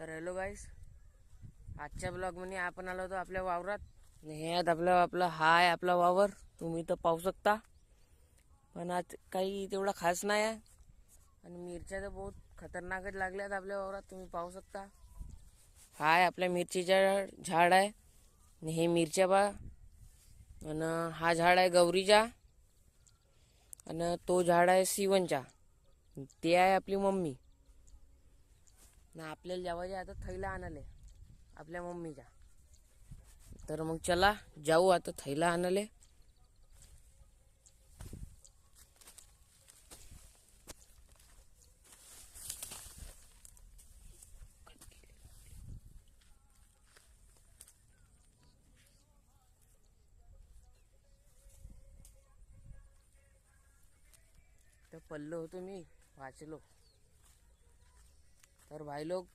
तर हॅलो गाईस, आजच्या ब्लॉगमध्ये आपण आलो होतो आपल्या वावरात. हे आपला हा आहे आपला वावर, तुम्ही तर पाहू शकता. पण आज काही तेवढा खास नाही आहे आणि मिरच्या तर बहुत खतरनाकच लागल्यात आपल्या वावरात, तुम्ही पाहू शकता. हा आहे आपल्या मिरचीचा झाड आहे आणि हे मिरच्या बा. आणि हा झाड आहे गौरीचा आणि तो झाड आहे शिवनचा. ते आहे आपली मम्मी ना. आपल्याला जेवायचे आता थैला आणाले आपल्या मम्मीच्या. तर मग चला जाऊ आता थैला आणाले. तर पडलो होतो मी, वाचलो. तर भाई लोक,